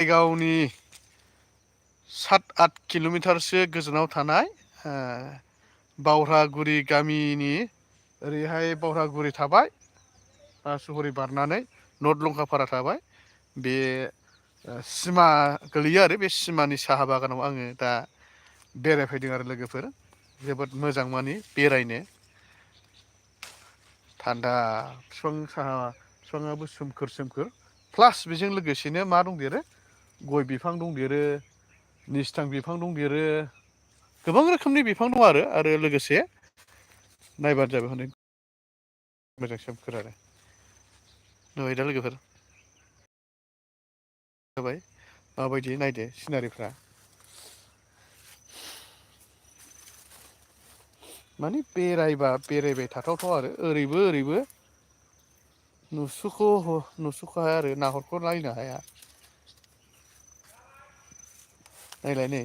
गावनि 7-8 किल'मिटारसो गोजानाव थानाय बावहागुरि गामिनि ओरैहाय बावहागुरि थाबाय सुहरै बारनानै नर्थ लंकापारा थाबाय बे सिमा गोलैयो आरो बे सिमानि साहा बागानाव आङो दा बेरायफैदों आरो लोगोफोर जोबोद मोजां मानि बेरायनो थान्दा बिफां साहा बिफाङाबो सोमखोर प्लास बेजों लोगोसेनो मा दंदेरो गय बिफां दंदेरो निस्थां बिफां दंदेरो गोबां रोखोमनि बिफां दं आरो लोगोसे नायबानो जाबाय हनै मोजां सोमखोर आरो नुबाय दा लोगोफोर जाबाय माबायदि नायदो सिनारिफ्रा माने बेरायबाय थाथावथाव आरो ओरैबो नुस'ख हाया आरो नाहरख' नायनो हाया नायलाय नै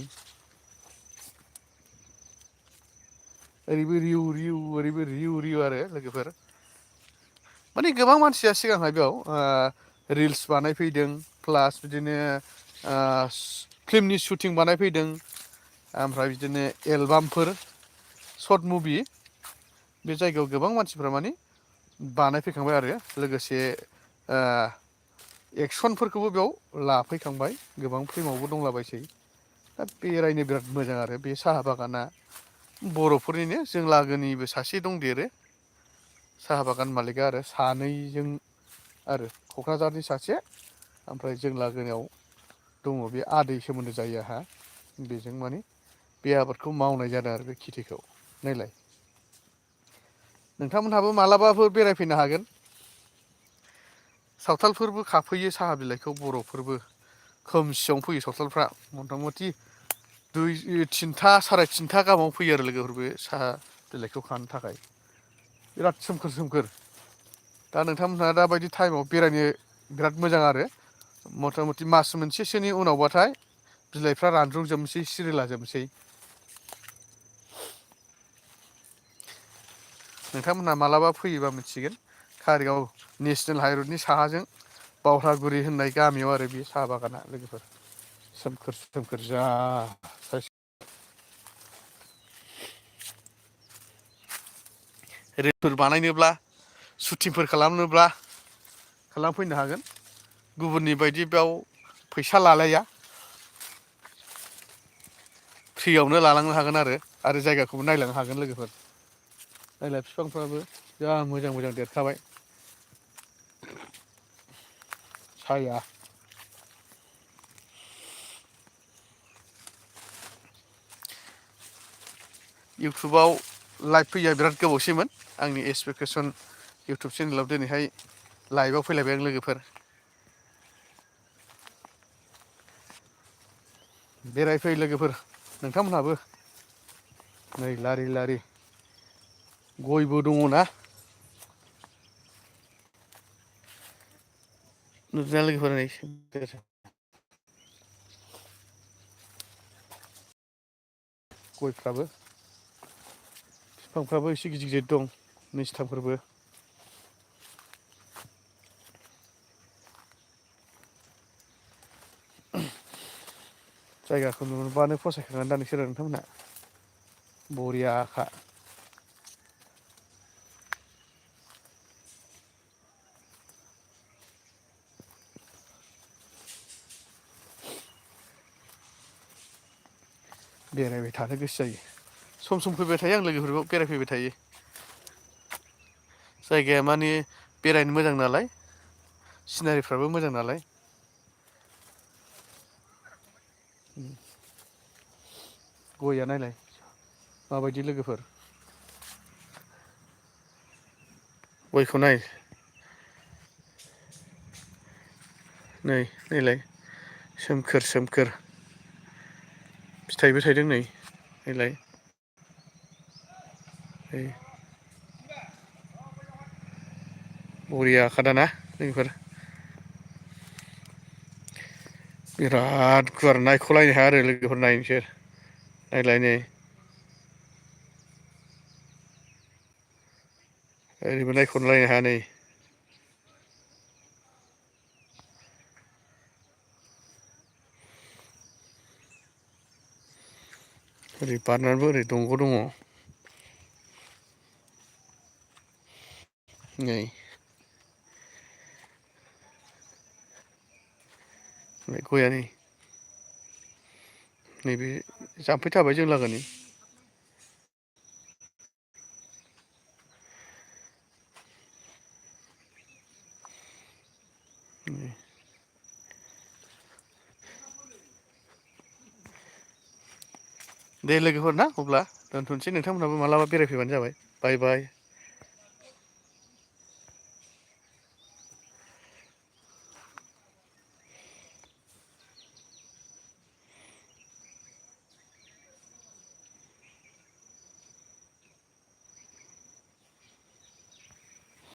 ओरैबो रिउ ओरैबो रिउ आरो लोगोफोर माने गोबां मानसिया सिगांहाय बेयाव रिल्स बानायफैदों प्लास बिदिनो फिल्मनि शुटिं बानायफैदों ओमफ्राय बिदिनो एलबामफोर सर्ट मुभि बे जायगायाव गोबां मानसिफ्रा माने बानायफैखांबाय आरो लोगोसे एक्सनफोरखौबो बेयाव लाफैखांबाय गोबां फिल्मावबो दंलाबायसै दा बेरायनो बिराद मोजां आरो बे साहा बागाना बर'फोरनिनो जों लागोनिबो सासे दंदेरो साहा बागान मालिका आरो सानैजों आरो क'क्राझारनि सासे ओमफ्राय जों लागोनायाव दङ बे आदै सोमोन्दो जायो आंहा बेजों माने बे आबादखौ मावनाय जादों आरो बे खेथिखौ नायलाय नोंथांमोनहाबो मालाबाफोर बेरायफैनो हागोन सावथालफोरबो खाफैयो साहा बिलाइखौ बर'फोरबो खोमसियावनो फैयो सावथालफ्रा मथा मथि 2-3था 3.5था गाहामाव फैयो आरो लोगोफोर बे साहा बिलाइखौ खानो थाखाय बिराद सोमखोर दा नोंथांमोनहा दाबायदि टाइमाव बेरायनो बिराद मोजां आरो मथा मथि मास मोनसेसोनि उनावबाथाय बिलाइफ्रा रानज्रंजोबनोसै सिरिलाजोबनोसै नोंथांमोनहा मालाबा फैयोबा मिथिगोन कारिगाव नेसनेल हाइरडनि साहाजों बावहागुरि होननाय गामियाव आरो बे साहा बागाना लोगोफोर सोमखोर जा रिलफोर बानायनोब्ला सुटिंफोर खालामनोब्ला खालामफैनो हागोन गुबुननि बायदि बेयाव फैसा लालाया फ्रियावनो लालांनो हागोन आरो जायगाखौबो नायलांनो हागोन लोगोफोर नायलाय बिफांफ्राबो जा मोजां देरखाबाय साया इउटुबाव लाइभ फैया बिराद गोबावसैमोन आंनि एक्सपेक्टेसन इउटुब चेनेलाव दिनैहाय लाइभआव फैलायबाय आं लोगोफोर बेरायफै लोगोफोर नोंथांमोनहाबो नै लारि गयबो दङना नुदोंना लोगोफोर नै गयफ्राबो बिफांफ्राबो एसे गिदिर दं निस्थाफोरबो जायगाखौ नुबानो फसायखागोन दा नोंसोरो नोंथांमोनहा बरियाखा बेरायबाय थानो गोसो जायो सम फैबाय थायो आं लोगोफोरखौ बेरायफैबाय थायो जायगाया माने बेरायनो मोजां नालाय सिनारिफ्राबो मोजां नालाय गयआ नायलाय माबायदि लोगोफोर गयखौ नाय नायलाय सोमखोर फिथाइबो थायदों नै नायलाय बरियाखा दा ना लोगोफोर बिराद गुवार नायख'लायनो हाया आरो लोगोफोर नाय नोंसोर नायलाय नै ओरैबो नायख'लायनो हाया नै ओरै बारनानैबो ओरै दंग' दङ नै गया नै नैबे जाम्फै थाबाय जों लागोनि दे लोगोफोर ना अब्ला दोनथ'नोसै नोंथांमोनहाबो मालाबा बेरायफैबानो जाबाय बाय बाय